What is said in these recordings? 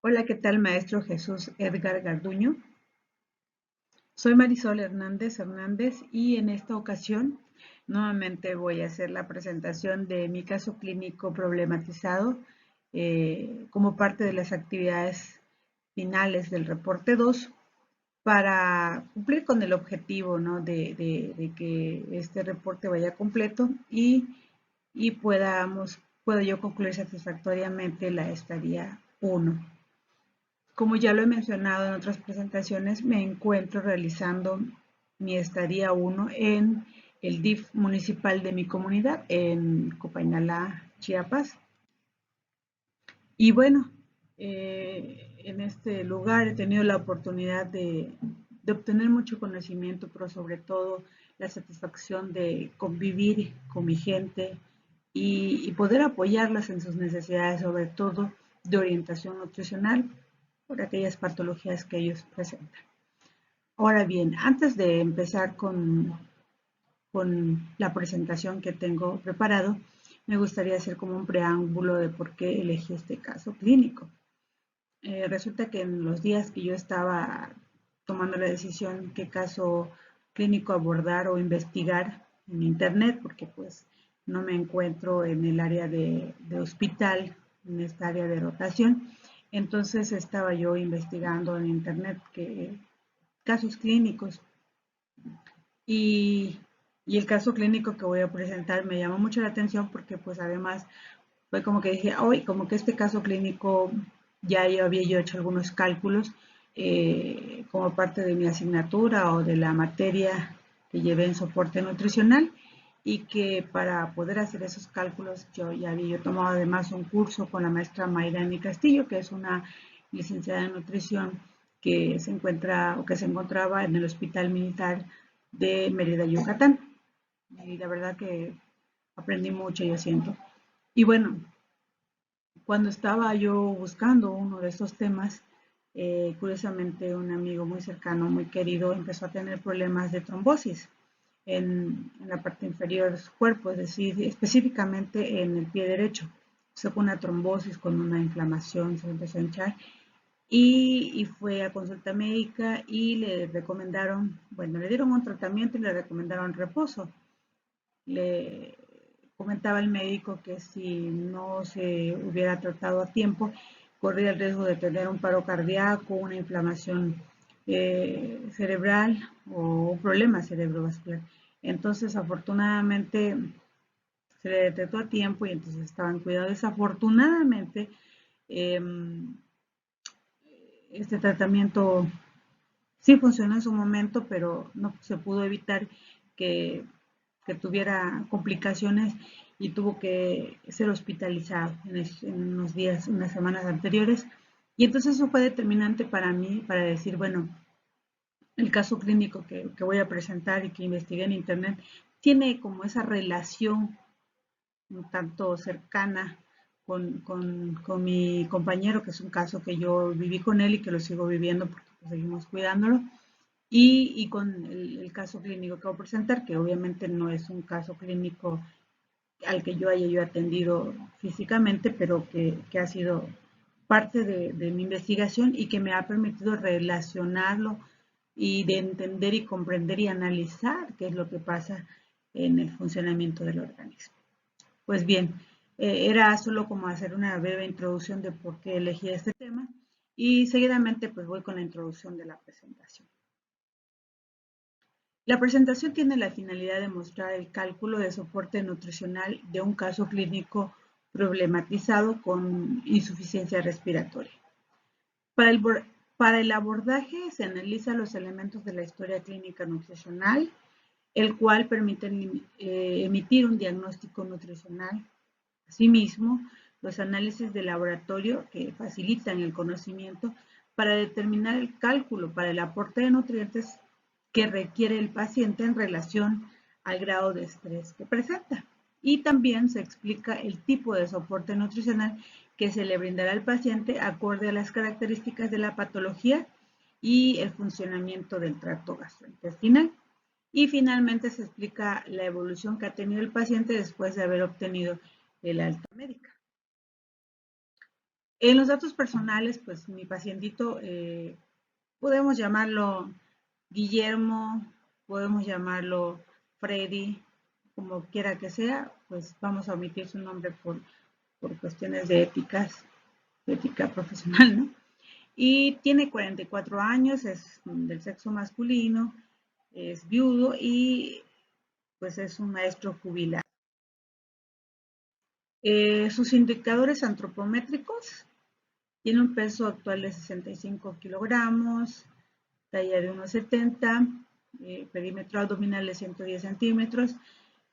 Hola, ¿qué tal, maestro Jesús Edgar Garduño? Soy Marisol Hernández y en esta ocasión nuevamente voy a hacer la presentación de mi caso clínico problematizado como parte de las actividades finales del reporte 2 para cumplir con el objetivo, ¿no? de que este reporte vaya completo y pueda yo concluir satisfactoriamente la estadía 1. Como ya lo he mencionado en otras presentaciones, me encuentro realizando mi estadía 1 en el DIF municipal de mi comunidad, en Copainalá, Chiapas. Y bueno, en este lugar he tenido la oportunidad de obtener mucho conocimiento, pero sobre todo la satisfacción de convivir con mi gente y poder apoyarlas en sus necesidades, sobre todo de orientación nutricional por aquellas patologías que ellos presentan. Ahora bien, antes de empezar con la presentación que tengo preparado, me gustaría hacer como un preámbulo de por qué elegí este caso clínico. Resulta que en los días que yo estaba tomando la decisión qué caso clínico abordar o investigar en internet, porque pues no me encuentro en el área de hospital, en esta área de rotación, entonces estaba yo investigando en internet casos clínicos y, y el caso clínico que voy a presentar me llamó mucho la atención porque pues además fue como que dije, hoy como que este caso clínico ya yo había yo hecho algunos cálculos como parte de mi asignatura o de la materia que llevé en soporte nutricional y que para poder hacer esos cálculos yo ya había yo tomado además un curso con la maestra Mayrani Castillo, que es una licenciada en nutrición que se encuentra o que se encontraba en el Hospital Militar de Mérida, Yucatán. Y la verdad que aprendí mucho, yo siento. Y bueno, cuando estaba yo buscando uno de estos temas, curiosamente un amigo muy cercano, muy querido, empezó a tener problemas de trombosis en la parte inferior de su cuerpo, es decir, específicamente en el pie derecho. Empezó con una trombosis, con una inflamación, se empezó a hinchar y fue a consulta médica y le recomendaron, bueno, le dieron un tratamiento y le recomendaron reposo. Le comentaba el médico que si no se hubiera tratado a tiempo, corría el riesgo de tener un paro cardíaco, una inflamación cerebral o un problema cerebrovascular. Entonces, afortunadamente, se le detectó a tiempo y entonces estaba en cuidado. Desafortunadamente, eh, este tratamiento sí funcionó en su momento, pero no se pudo evitar que, que tuviera complicaciones y tuvo que ser hospitalizado en unos días, unas semanas anteriores. Y entonces eso fue determinante para mí, para decir, bueno, el caso clínico que voy a presentar y que investigué en internet tiene como esa relación un tanto cercana con mi compañero, que es un caso que yo viví con él y que lo sigo viviendo porque pues, seguimos cuidándolo. Y con el caso clínico que voy a presentar, que obviamente no es un caso clínico al que yo haya yo atendido físicamente, pero que ha sido parte de mi investigación y que me ha permitido relacionarlo y de entender y comprender y analizar qué es lo que pasa en el funcionamiento del organismo. Pues bien, era solo como hacer una breve introducción de por qué elegí este tema y seguidamente pues voy con la introducción de la presentación. La presentación tiene la finalidad de mostrar el cálculo de soporte nutricional de un caso clínico problematizado con insuficiencia respiratoria. Para el, para el abordaje se analizan los elementos de la historia clínica nutricional, el cual permite emitir un diagnóstico nutricional. Asimismo, los análisis de laboratorio que facilitan el conocimiento para determinar el cálculo para el aporte de nutrientes que requiere el paciente en relación al grado de estrés que presenta. Y también se explica el tipo de soporte nutricional que se le brindará al paciente acorde a las características de la patología y el funcionamiento del tracto gastrointestinal. Y finalmente se explica la evolución que ha tenido el paciente después de haber obtenido el alta médica. En los datos personales, pues mi pacientito, podemos llamarlo Guillermo, podemos llamarlo Freddy, como quiera que sea, pues vamos a omitir su nombre por cuestiones de ética profesional, ¿no? Y tiene 44 años, es del sexo masculino, es viudo y pues es un maestro jubilado. Sus indicadores antropométricos: tiene un peso actual de 65 kilogramos, talla de 1,70, perímetro abdominal de 110 centímetros,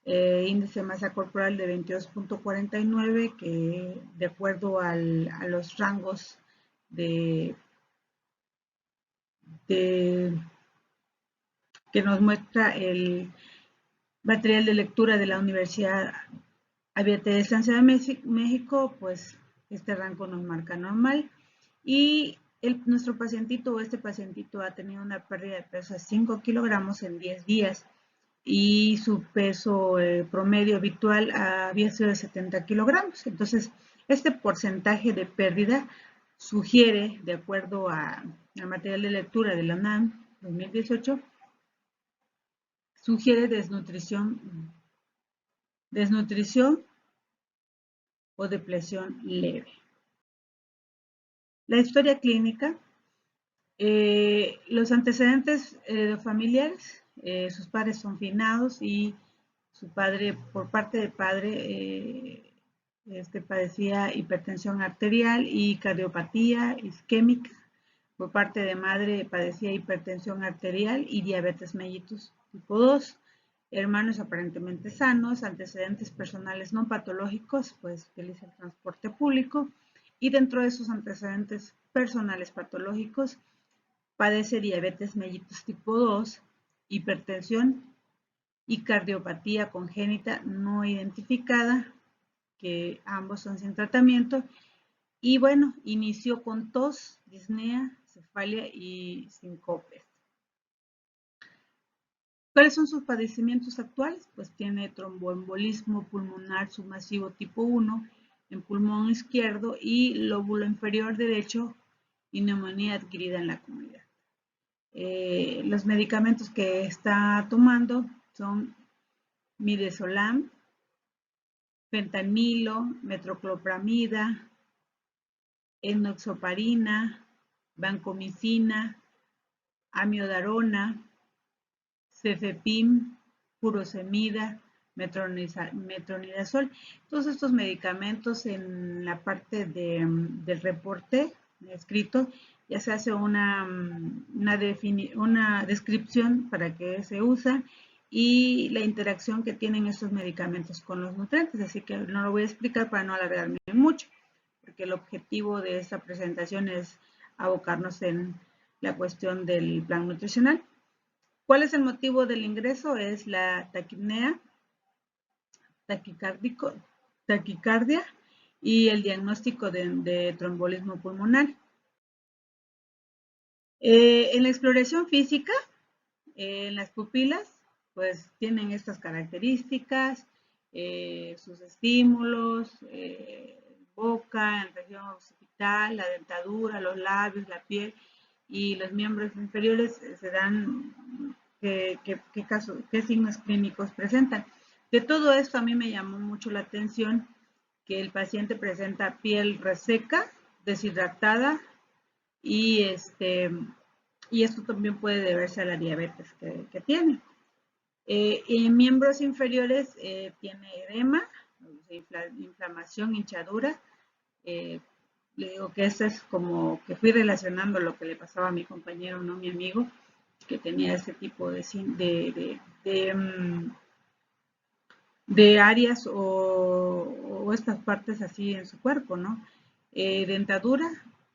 índice de masa corporal de 22,49, que de acuerdo a los rangos de, de, que nos muestra el material de lectura de la Universidad Abierta de Estancia de México, pues este rango nos marca normal. Y nuestro pacientito o este pacientito ha tenido una pérdida de peso de 5 kilogramos en 10 días y su peso promedio habitual había sido de 70 kilogramos. Entonces, este porcentaje de pérdida sugiere, de acuerdo al material de lectura de la UNAM 2018, sugiere desnutrición o depresión leve. La historia clínica: los antecedentes familiares: sus padres son finados y su padre, por parte de padre, padecía hipertensión arterial y cardiopatía isquémica. Por parte de madre padecía hipertensión arterial y diabetes mellitus tipo 2. Hermanos aparentemente sanos, antecedentes personales no patológicos, pues utiliza el transporte público. Y dentro de sus antecedentes personales patológicos, padece diabetes mellitus tipo 2, hipertensión y cardiopatía congénita no identificada, que ambos son sin tratamiento. Y bueno, inició con tos, disnea, cefalia y sincopes. ¿Cuáles son sus padecimientos actuales? Pues tiene tromboembolismo pulmonar submasivo tipo 1 en pulmón izquierdo y lóbulo inferior derecho y neumonía adquirida en la comunidad. Los medicamentos que está tomando son midazolam, fentanilo, metoclopramida, enoxaparina, vancomicina, amiodarona, cefepim, furosemida, metronidazol. Todos estos medicamentos, en la parte del reporte escrito, ya se hace una descripción para qué se usa y la interacción que tienen estos medicamentos con los nutrientes, así que no lo voy a explicar para no alargarme mucho, porque el objetivo de esta presentación es abocarnos en la cuestión del plan nutricional. ¿Cuál es el motivo del ingreso? Es la taquipnea, taquicardia y el diagnóstico de trombolismo pulmonar. En la exploración física, en las pupilas, pues tienen estas características, sus estímulos, boca, en región occipital, la dentadura, los labios, la piel y los miembros inferiores se dan qué signos clínicos presentan. De todo esto a mí me llamó mucho la atención que el paciente presenta piel reseca, deshidratada y esto también puede deberse a la diabetes que tiene. En miembros inferiores tiene edema, inflamación, hinchadura. Le digo que esto es como que fui relacionando lo que le pasaba a mi compañero, no mi amigo, que tenía ese tipo de áreas o estas partes así en su cuerpo, ¿no? Dentadura,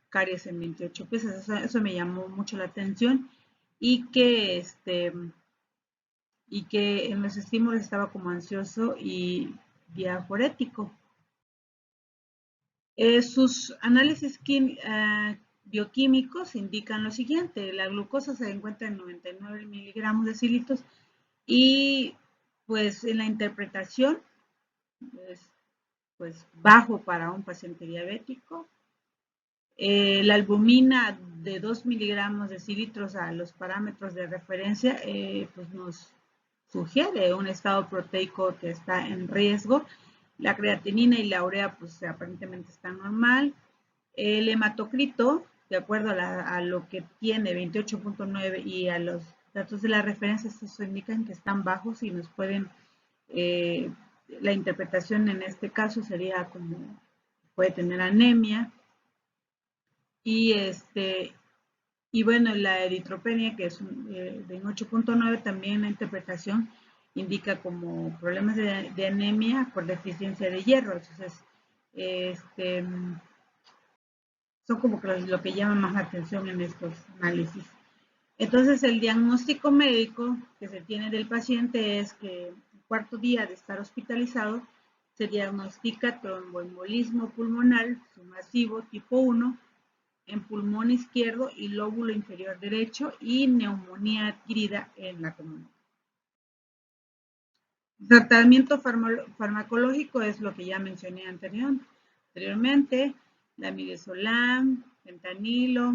caries en 28 piezas, eso me llamó mucho la atención y que en los estímulos estaba como ansioso y diaforético. Sus análisis bioquímicos indican lo siguiente: la glucosa se encuentra en 99 miligramos de decilitros y pues en la interpretación es pues bajo para un paciente diabético. La albumina de 2 miligramos de decilitros a los parámetros de referencia pues nos sugiere un estado proteico que está en riesgo. La creatinina y la urea pues aparentemente están normal. El hematocrito, de acuerdo a lo que tiene 28.9 y a los datos de la referencia, estos indican que están bajos y nos pueden, la interpretación en este caso sería como puede tener anemia. Y bueno, la eritropenia, que es de 8.9, también la interpretación indica como problemas de anemia por deficiencia de hierro. Entonces, son como que lo que llama más la atención en estos análisis. Entonces, el diagnóstico médico que se tiene del paciente es que el cuarto día de estar hospitalizado se diagnostica tromboembolismo pulmonar masivo tipo 1 en pulmón izquierdo y lóbulo inferior derecho y neumonía adquirida en la comunidad. El tratamiento farmacológico es lo que ya mencioné anteriormente, la midazolam, fentanilo,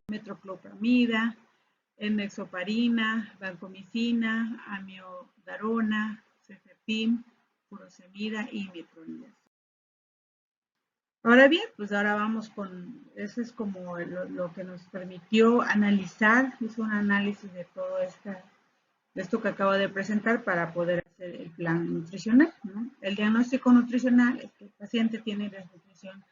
metoclopramida, enoxaparina, vancomicina, amiodarona, cefepim, furosemida y metronidazol. Ahora bien, pues ahora vamos con, eso es como lo que nos permitió analizar, hizo un análisis de todo esto que acabo de presentar para poder hacer el plan nutricional, ¿no? El diagnóstico nutricional es que el paciente tiene desnutrición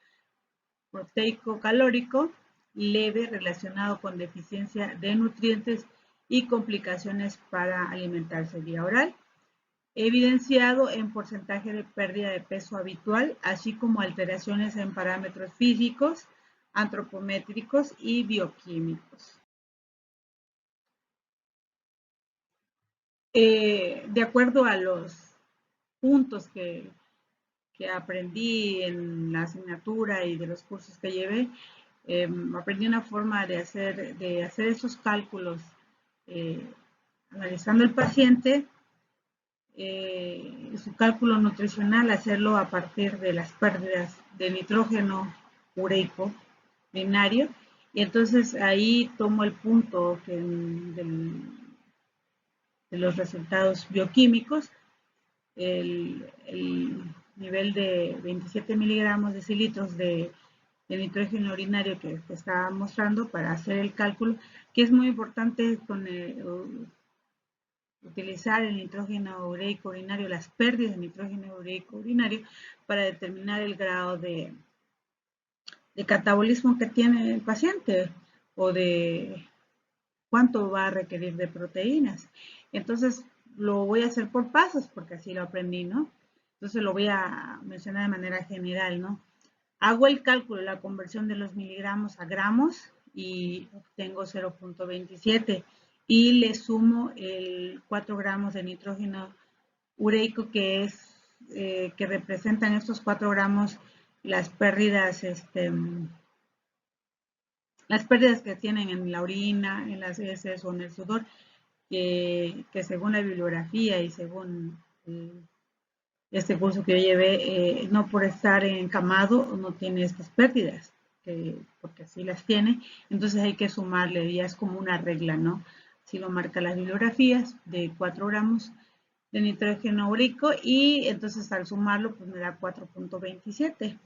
proteico-calórico leve relacionado con deficiencia de nutrientes y complicaciones para alimentarse vía oral, evidenciado en porcentaje de pérdida de peso habitual, así como alteraciones en parámetros físicos, antropométricos y bioquímicos. De acuerdo a los puntos que aprendí en la asignatura y de los cursos que llevé, aprendí una forma de hacer esos cálculos analizando el paciente, su cálculo nutricional, hacerlo a partir de las pérdidas de nitrógeno ureico binario, y entonces ahí tomo el punto de los resultados bioquímicos, el nivel de 27 miligramos de decilitros de nitrógeno urinario que estaba mostrando para hacer el cálculo, que es muy importante utilizar el nitrógeno ureico urinario, las pérdidas de nitrógeno ureico urinario, para determinar el grado de catabolismo que tiene el paciente o de cuánto va a requerir de proteínas. Entonces, lo voy a hacer por pasos porque así lo aprendí, ¿no? Entonces, lo voy a mencionar de manera general, ¿no? Hago el cálculo, la conversión de los miligramos a gramos y obtengo 0.27 y le sumo el 4 gramos de nitrógeno ureico que representan estos 4 gramos las pérdidas, que tienen en la orina, en las heces o en el sudor, que según la bibliografía y según este curso que yo llevé, no por estar encamado no tiene estas pérdidas, porque así las tiene, entonces hay que sumarle, ya es como una regla, ¿no? Así lo marcan las bibliografías, de 4 gramos de nitrógeno ureico, y entonces al sumarlo pues me da 4.27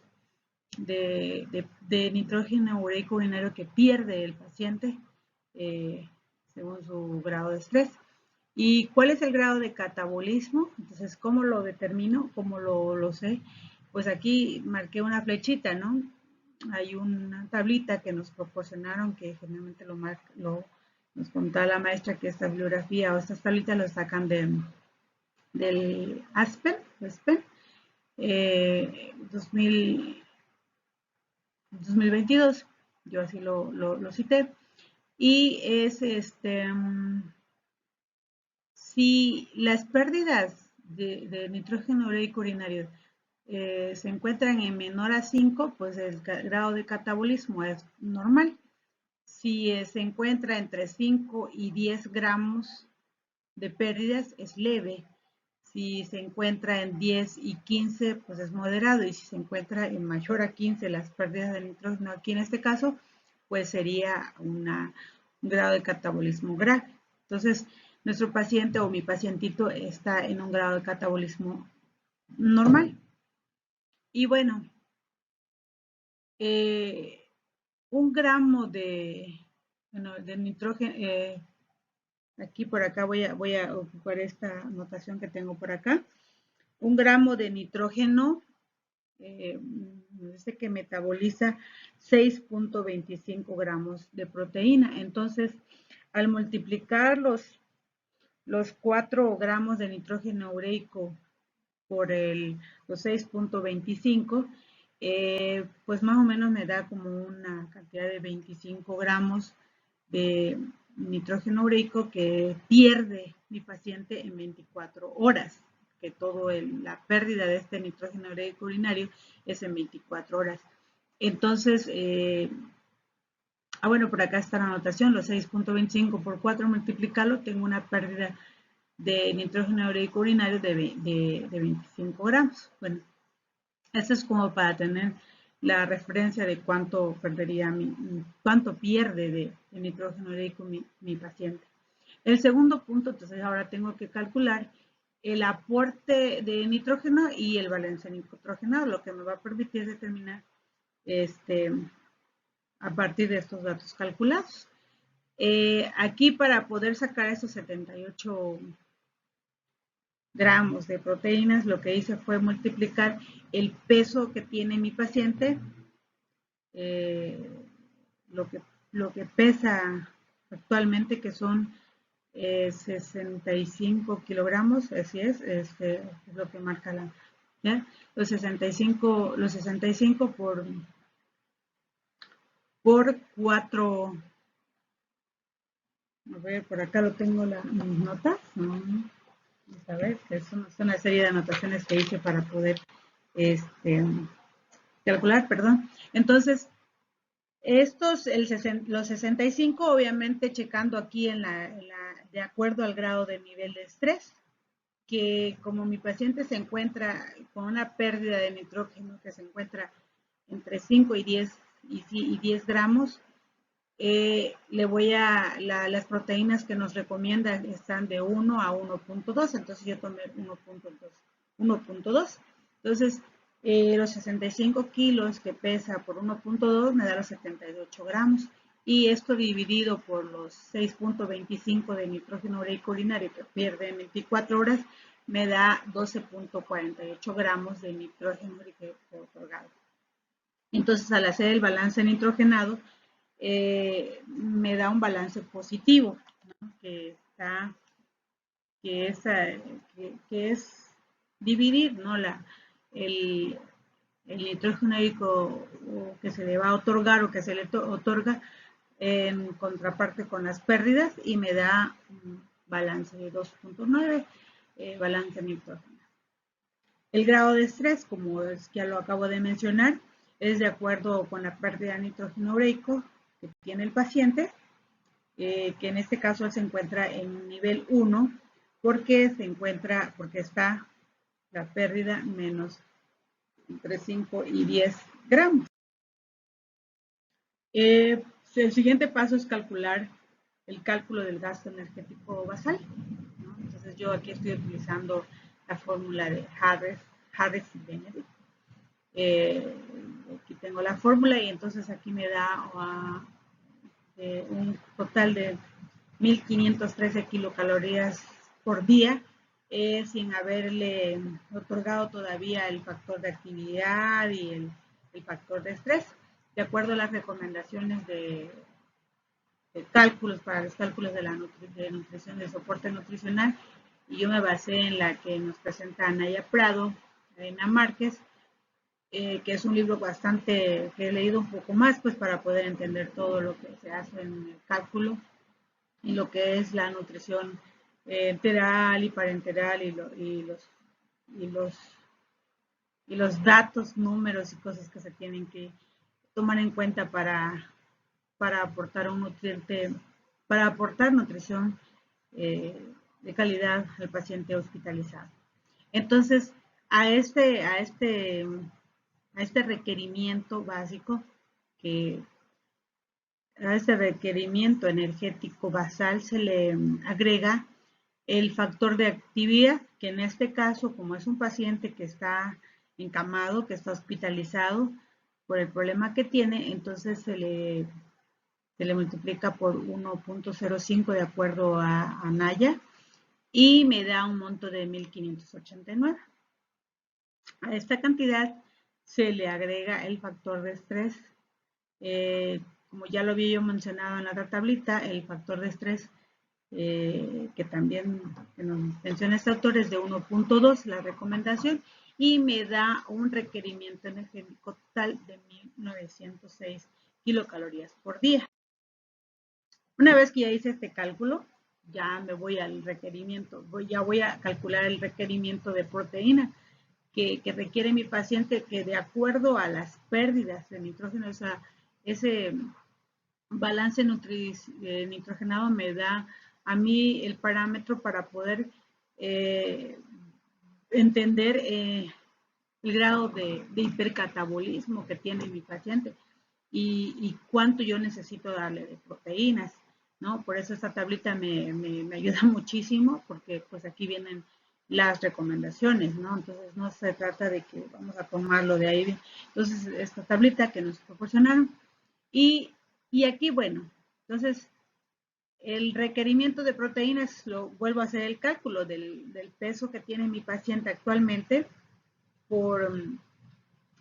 de nitrógeno ureico urinario que pierde el paciente según su grado de estrés. ¿Y cuál es el grado de catabolismo? Entonces, ¿cómo lo determino? ¿Cómo lo sé? Pues aquí marqué una flechita, ¿no? Hay una tablita que nos proporcionaron, que generalmente nos contaba la maestra, que esta bibliografía o estas tablitas lo sacan del ASPEN, 2022, yo así lo cité, y es si las pérdidas de nitrógeno ureico urinario se encuentran en menor a 5, pues el grado de catabolismo es normal. Si se encuentra entre 5 y 10 gramos de pérdidas, es leve. Si se encuentra en 10 y 15, pues es moderado, y si se encuentra en mayor a 15 las pérdidas de nitrógeno, aquí en este caso, pues sería un grado de catabolismo grave. Entonces, nuestro paciente o mi pacientito está en un grado de catabolismo normal. Y bueno, un gramo de nitrógeno, aquí por acá voy a ocupar esta anotación que tengo por acá. Un gramo de nitrógeno dice que metaboliza 6.25 gramos de proteína. Entonces, al multiplicar los 4 gramos de nitrógeno ureico por los 6.25, pues más o menos me da como una cantidad de 25 gramos de nitrógeno ureico que pierde mi paciente en 24 horas, que toda la pérdida de este nitrógeno ureico urinario es en 24 horas. Entonces, bueno, por acá está la anotación, los 6.25 por 4 multiplicarlo, tengo una pérdida de nitrógeno ureico urinario de 25 gramos. Bueno, esto es como para tener la referencia de cuánto perdería cuánto pierde de nitrógeno ureico mi paciente. El segundo punto, entonces ahora tengo que calcular el aporte de nitrógeno y el balance nitrogenado, lo que me va a permitir determinar a partir de estos datos calculados. Aquí para poder sacar esos 78 gramos de proteínas, lo que hice fue multiplicar el peso que tiene mi paciente, lo que pesa actualmente, que son 65 kilogramos, así es lo que marca la, ¿ya? Los 65 por 4, a ver, por acá lo tengo las notas, vamos a ver, que son una serie de anotaciones que hice para poder calcular, perdón. Entonces, los 65, obviamente checando aquí de acuerdo al grado de nivel de estrés, que como mi paciente se encuentra con una pérdida de nitrógeno que se encuentra entre 5 y 10 gramos, las proteínas que nos recomiendan están de 1 a 1.2, entonces yo tomé 1.2. Entonces, los 65 kilos que pesa por 1.2 me da los 78 gramos. Y esto dividido por los 6.25 de nitrógeno ureico urinario que pierde en 24 horas, me da 12.48 gramos de nitrógeno ureico otorgado. Entonces, al hacer el balance nitrogenado, me da un balance positivo, ¿no? que es dividir, ¿no? el nitrógeno ureico que se le va a otorgar o que se le otorga en contraparte con las pérdidas, y me da un balance de 2.9, balance nitrógeno. El grado de estrés, como ya lo acabo de mencionar, es de acuerdo con la pérdida de nitrógeno ureico que tiene el paciente, que en este caso se encuentra en nivel 1, porque está la pérdida menos entre 5 y 10 gramos. El siguiente paso es calcular el cálculo del gasto energético basal, ¿no? Entonces yo aquí estoy utilizando la fórmula de Harris y Benedict. Aquí tengo la fórmula, y entonces aquí me da un total de 1513 kilocalorías por día, sin haberle otorgado todavía el factor de actividad y el factor de estrés, de acuerdo a las recomendaciones de cálculos para los cálculos de nutrición, de soporte nutricional. Y yo me basé en la que nos presenta Anaya Prado, Elena Márquez, que es un libro que he leído un poco más, pues para poder entender todo lo que se hace en el cálculo y lo que es la nutrición enteral y parenteral, y los datos, números y cosas que se tienen que tomar en cuenta para aportar un nutriente, para aportar nutrición de calidad al paciente hospitalizado. Entonces, a este requerimiento básico, a este requerimiento energético basal se le agrega el factor de actividad, que en este caso, como es un paciente que está encamado, que está hospitalizado por el problema que tiene, entonces se le multiplica por 1.05 de acuerdo a Naya y me da un monto de 1.589. A esta cantidad se le agrega el factor de estrés. Como ya lo había yo mencionado en la otra tablita, el factor de estrés que también nos menciona este autor es de 1.2 la recomendación y me da un requerimiento energético total de 1906 kilocalorías por día. Una vez que ya hice este cálculo, ya me voy al requerimiento, ya voy a calcular el requerimiento de proteína que requiere mi paciente, que de acuerdo a las pérdidas de nitrógeno, o sea, ese balance nitrogenado me da a mí el parámetro para poder entender el grado de hipercatabolismo que tiene mi paciente y cuánto yo necesito darle de proteínas, ¿no? Por eso esta tablita me ayuda muchísimo, porque pues aquí vienen las recomendaciones, ¿no? Entonces no se trata de que vamos a tomarlo de ahí. Entonces esta tablita que nos proporcionaron y aquí, bueno, entonces el requerimiento de proteínas, lo vuelvo a hacer el cálculo del peso que tiene mi paciente actualmente por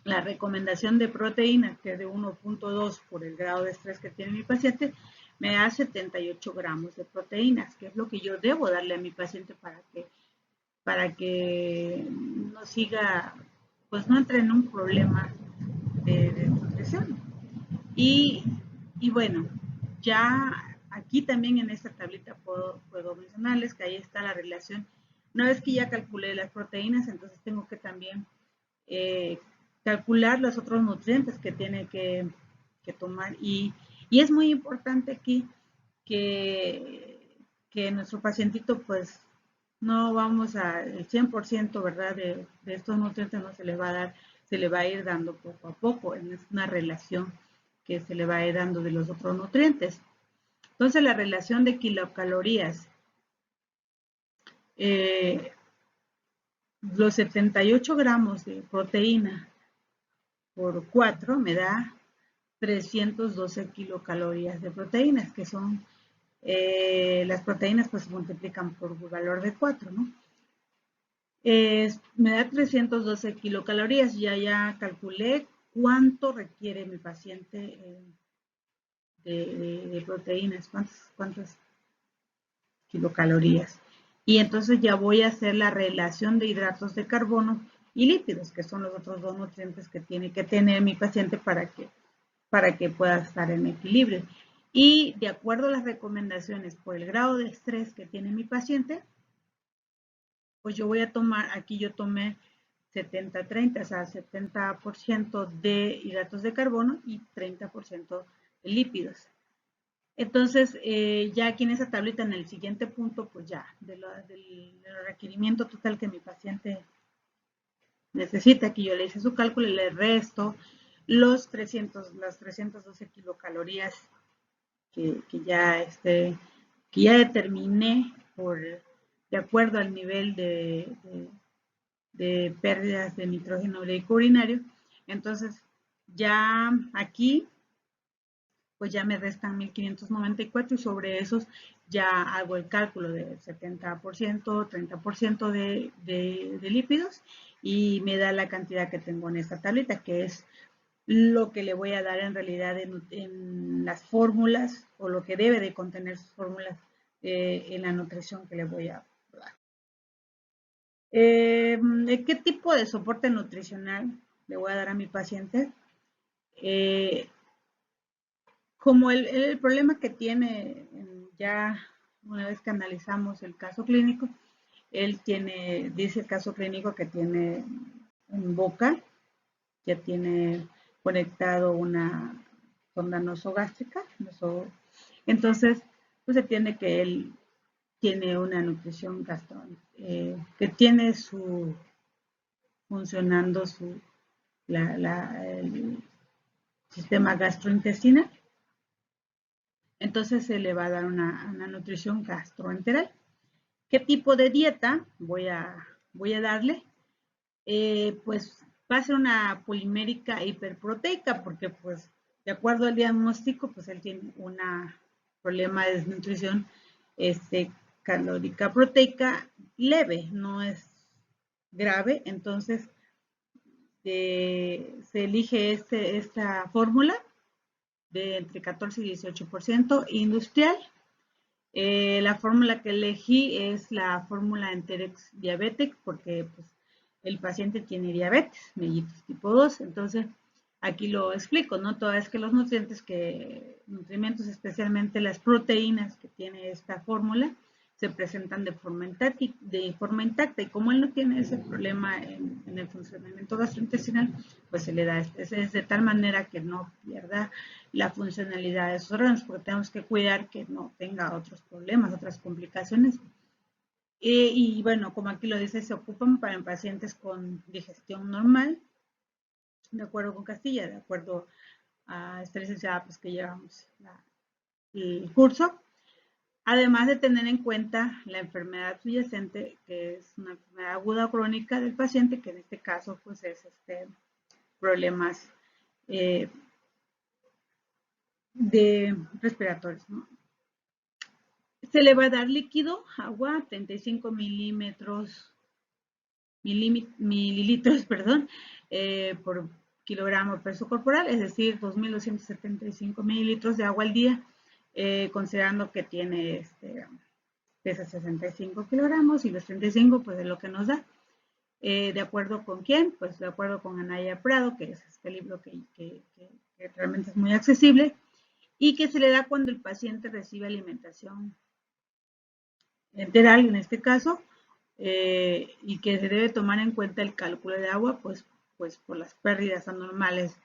la recomendación de proteínas, que es de 1.2 por el grado de estrés que tiene mi paciente, me da 78 gramos de proteínas, que es lo que yo debo darle a mi paciente para que no siga, pues no entre en un problema de nutrición. Y bueno, ya aquí también en esta tablita puedo mencionarles que ahí está la relación. Una vez que ya calculé las proteínas, entonces tengo que también calcular los otros nutrientes que tiene que tomar. Y es muy importante aquí que nuestro pacientito pues no vamos al 100%, ¿verdad? De estos nutrientes no se le va a dar, se le va a ir dando poco a poco. Es una relación que se le va a ir dando de los otros nutrientes. Entonces, la relación de kilocalorías, los 78 gramos de proteína por 4 me da 312 kilocalorías de proteínas, que son las proteínas pues se multiplican por valor de 4, ¿no? Me da 312 kilocalorías, ya calculé cuánto requiere mi paciente de proteínas, cuántas kilocalorías. Y entonces ya voy a hacer la relación de hidratos de carbono y lípidos, que son los otros dos nutrientes que tiene que tener mi paciente para que pueda estar en equilibrio. Y de acuerdo a las recomendaciones por el grado de estrés que tiene mi paciente, pues yo voy a tomar, aquí yo tomé 70-30, o sea, 70% de hidratos de carbono y 30% de lípidos. Entonces, ya aquí en esa tablita, en el siguiente punto, pues ya, del requerimiento total que mi paciente necesita, aquí yo le hice su cálculo y le resto las 312 kilocalorías que ya determiné de acuerdo al nivel de pérdidas de nitrógeno ureico urinario. Entonces, ya aquí pues ya me restan 1594 y sobre esos ya hago el cálculo de 70%, 30% de lípidos y me da la cantidad que tengo en esta tablita, que es lo que le voy a dar en realidad en las fórmulas o lo que debe de contener sus fórmulas en la nutrición que le voy a dar. ¿Qué tipo de soporte nutricional le voy a dar a mi paciente? Como el problema que tiene, ya una vez que analizamos el caso clínico, él dice el caso clínico que tiene en boca, ya tiene conectado una sonda nosogástrica, entonces pues se tiene que él tiene una nutrición que tiene funcionando el sistema gastrointestinal. Entonces se le va a dar una nutrición gastroenteral. ¿Qué tipo de dieta voy a darle? Pues va a ser una polimérica hiperproteica, porque pues de acuerdo al diagnóstico, pues él tiene un problema de desnutrición calórica proteica leve, no es grave. Entonces se elige esta fórmula de entre 14 y 18% industrial. La fórmula que elegí es la fórmula Enterex Diabetic, porque pues, el paciente tiene diabetes mellitus tipo 2. Entonces aquí lo explico, ¿no? Toda vez que los nutrimentos, especialmente las proteínas que tiene esta fórmula, se presentan de forma intacta, y como él no tiene ese problema en el funcionamiento gastrointestinal, pues se le da, es de tal manera que no pierda la funcionalidad de sus órganos, porque tenemos que cuidar que no tenga otros problemas, otras complicaciones. Y bueno, como aquí lo dice, se ocupan para pacientes con digestión normal, de acuerdo con Castilla, de acuerdo a esta licenciada pues, que llevamos el curso. Además de tener en cuenta la enfermedad subyacente, que es una enfermedad aguda o crónica del paciente, que en este caso pues es problemas de respiratorios, ¿no? Se le va a dar líquido, agua, 35 mililitros, perdón, por kilogramo de peso corporal, es decir, 2.275 mililitros de agua al día, considerando que tiene pesa 65 kilogramos, y los 35 pues es lo que nos da. ¿De acuerdo con quién? Pues de acuerdo con Anaya Prado, que es este libro que realmente es muy accesible, y que se le da cuando el paciente recibe alimentación enteral, en este caso, y que se debe tomar en cuenta el cálculo de agua, pues por las pérdidas anormales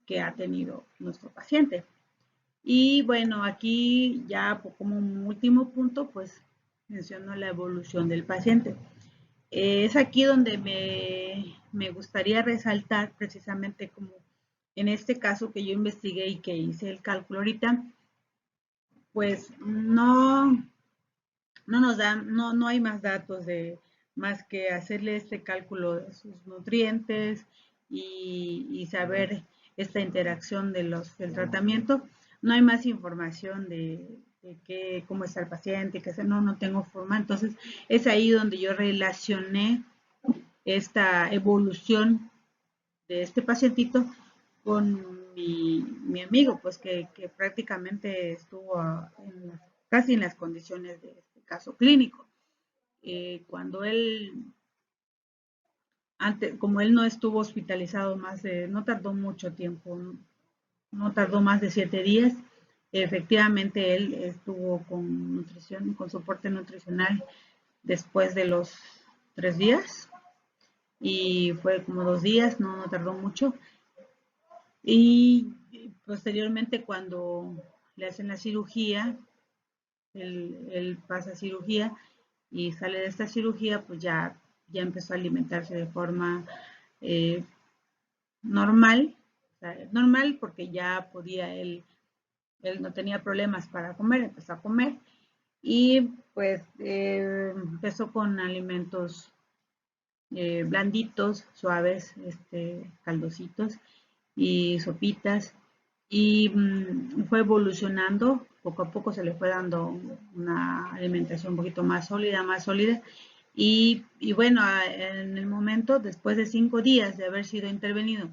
que ha tenido nuestro paciente. Y bueno, aquí ya como un último punto, pues menciono la evolución del paciente. Es aquí donde me gustaría resaltar precisamente como en este caso que yo investigué y que hice el cálculo ahorita, pues no hay más datos más que hacerle este cálculo de sus nutrientes y saber esta interacción del tratamiento. No hay más información de cómo está el paciente, que no tengo forma. Entonces es ahí donde yo relacioné esta evolución de este pacientito con mi amigo, pues que prácticamente estuvo casi en las condiciones de este caso clínico. Cuando como él no estuvo hospitalizado no tardó mucho tiempo, no tardó más de 7 días, efectivamente él estuvo con nutrición, con soporte nutricional después de los 3 días, y fue como 2 días, no tardó mucho. Y posteriormente, cuando le hacen la cirugía, él pasa cirugía y sale de esta cirugía, pues ya empezó a alimentarse de forma normal, o sea, normal porque ya podía él no tenía problemas para comer, empezó a comer, y pues empezó con alimentos blanditos, suaves, caldositos y sopitas, y fue evolucionando. Poco a poco se le fue dando una alimentación un poquito más sólida, y bueno, en el momento, después de 5 días de haber sido intervenido,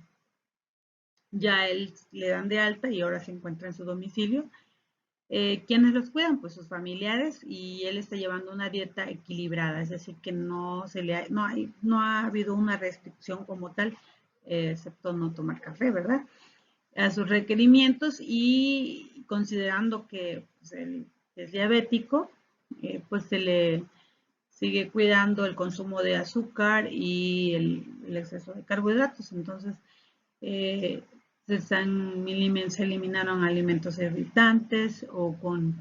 ya él le dan de alta y ahora se encuentra en su domicilio. ¿Quiénes los cuidan? Pues sus familiares, y él está llevando una dieta equilibrada, es decir, que no ha habido una restricción como tal, excepto no tomar café, ¿verdad? A sus requerimientos, y considerando que pues, él es diabético, pues se le sigue cuidando el consumo de azúcar y el exceso de carbohidratos. Entonces, eh, se eliminaron alimentos irritantes o con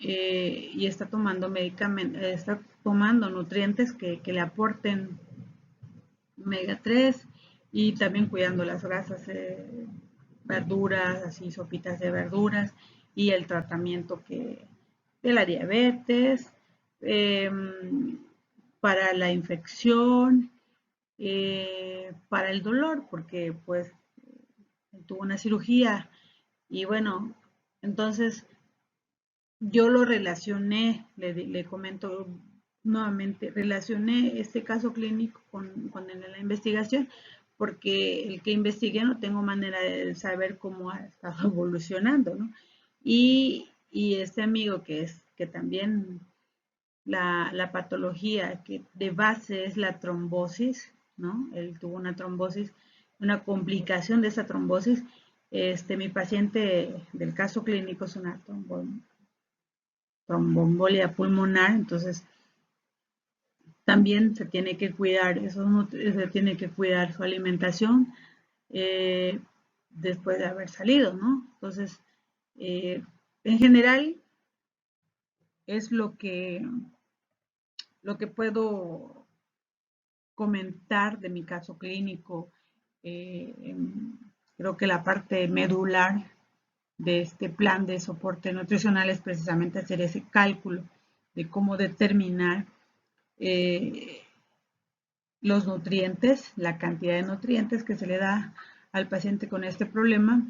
y está tomando medicamentos, está tomando nutrientes que le aporten omega 3 y también cuidando las grasas, verduras, así sopitas de verduras y el tratamiento de la diabetes, eh, para la infección, para el dolor, porque pues tuvo una cirugía y bueno, entonces yo lo relacioné, le comento nuevamente, relacioné este caso clínico con la investigación, porque el que investigué no tengo manera de saber cómo ha estado evolucionando, ¿no? Y este amigo que también la patología que de base es la trombosis, ¿no? Él tuvo una trombosis, una complicación de esa trombosis. Mi paciente del caso clínico es una trombombolia pulmonar, entonces también se tiene que cuidar, se tiene que cuidar su alimentación eh, después de haber salido, ¿no? Entonces, en general es lo que puedo comentar de mi caso clínico. Eh, Creo que la parte medular de este plan de soporte nutricional es precisamente hacer ese cálculo de cómo determinar eh, los nutrientes, la cantidad de nutrientes que se le da al paciente con este problema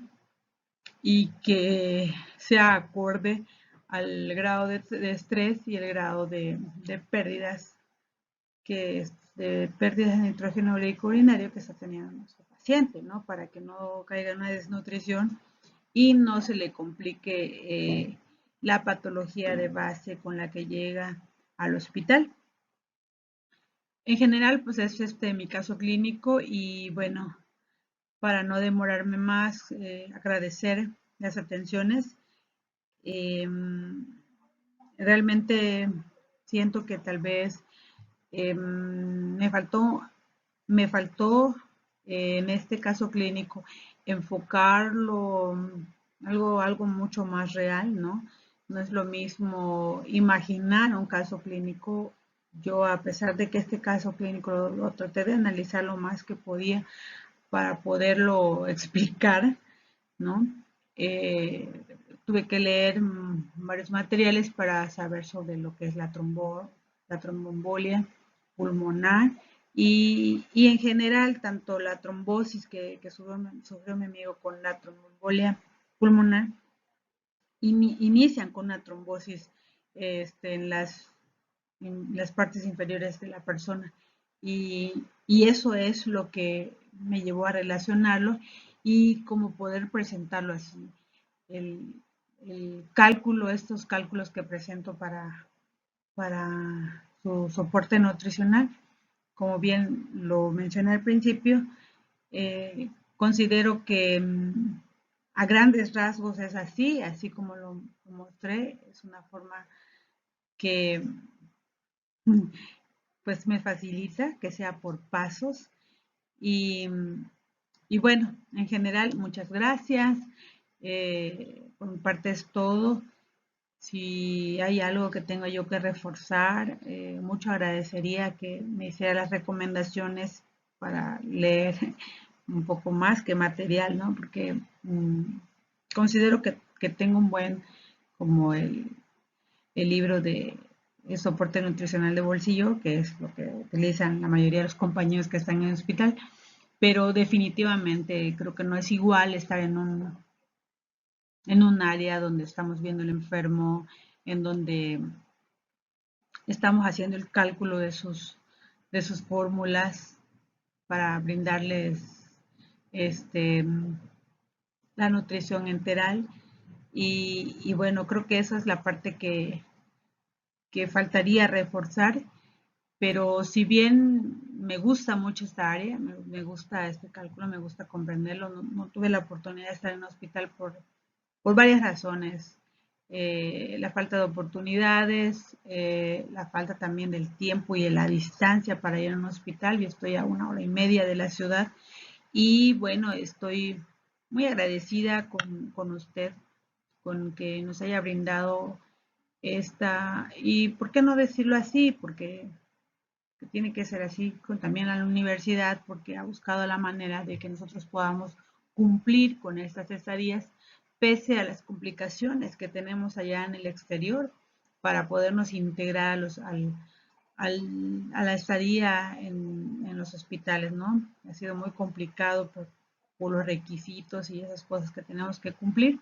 y que sea acorde al grado de estrés y el grado de pérdidas de pérdidas de nitrógeno ureico urinario que está teniendo nuestro paciente, ¿no? Para que no caiga en una desnutrición y no se le complique la patología de base con la que llega al hospital. En general, pues es mi caso clínico y bueno, para no demorarme más, agradecer las atenciones. Eh, Realmente siento que tal vez me faltó en este caso clínico enfocarlo algo mucho más real, ¿no? No es lo mismo imaginar un caso clínico. Yo, a pesar de que este caso clínico lo traté de analizar lo más que podía para poderlo explicar, ¿no? Eh, Tuve que leer varios materiales para saber sobre lo que es la trombombolia pulmonar y en general tanto la trombosis que sufrió mi amigo con la tromboembolia pulmonar inician con una trombosis en las partes inferiores de la persona y eso es lo que me llevó a relacionarlo y cómo poder presentarlo así. El, el cálculo, estos cálculos que presento para su soporte nutricional. Como bien lo mencioné al principio, considero que a grandes rasgos es así, así como lo mostré, es una forma que pues me facilita que sea por pasos y, y bueno, en general, muchas gracias. Por mi parte es todo. Si hay algo que tengo yo que reforzar, mucho agradecería que me hiciera las recomendaciones para leer un poco más que material, ¿no? Porque considero que tengo un buen, como el libro de soporte nutricional de bolsillo, que es lo que utilizan la mayoría de los compañeros que están en el hospital, pero definitivamente creo que no es igual estar en un área donde estamos viendo al enfermo, en donde estamos haciendo el cálculo de sus fórmulas para brindarles este, la nutrición enteral. Y bueno, creo que esa es la parte que faltaría reforzar, pero si bien me gusta mucho esta área, me gusta este cálculo, me gusta comprenderlo, no tuve la oportunidad de estar en un hospital por varias razones. La falta de oportunidades, la falta también del tiempo y de la distancia para ir a un hospital. Yo estoy a 1 hora y media de la ciudad y bueno, estoy muy agradecida con usted, con que nos haya brindado ¿Y por qué no decirlo así? Porque tiene que ser así también a la universidad, porque ha buscado la manera de que nosotros podamos cumplir con estas estadías, pese a las complicaciones que tenemos allá en el exterior, para podernos integrar a la estadía en los hospitales, ¿no? Ha sido muy complicado por los requisitos y esas cosas que tenemos que cumplir.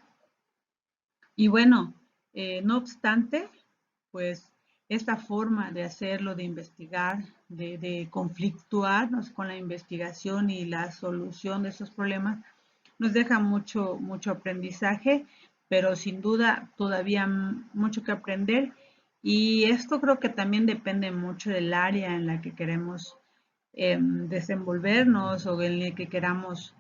Y bueno, no obstante, pues esta forma de hacerlo, de investigar, de conflictuarnos con la investigación y la solución de estos problemas, nos deja mucho, mucho aprendizaje, pero sin duda todavía mucho que aprender. Y esto creo que también depende mucho del área en la que queremos desenvolvernos o en el que queramos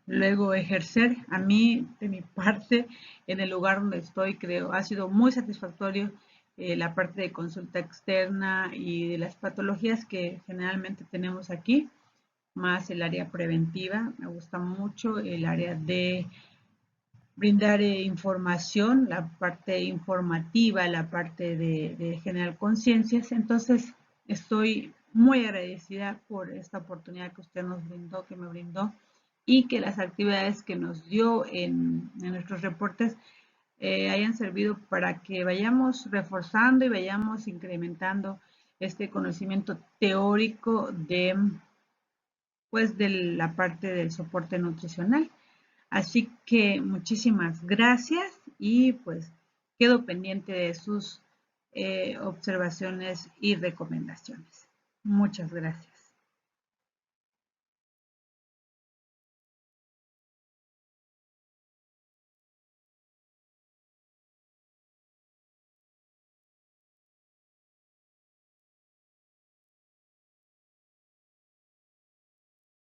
luego ejercer. A mí, de mi parte, en el lugar donde estoy, creo, ha sido muy satisfactorio la parte de consulta externa y de las patologías que generalmente tenemos aquí, más el área preventiva. Me gusta mucho el área de brindar información, la parte informativa, la parte de generar conciencias. Entonces, estoy muy agradecida por esta oportunidad que usted nos brindó, que me brindó, y que las actividades que nos dio en nuestros reportes hayan servido para que vayamos reforzando y vayamos incrementando este conocimiento teórico pues, de la parte del soporte nutricional. Así que muchísimas gracias y pues quedo pendiente de sus observaciones y recomendaciones. Muchas gracias.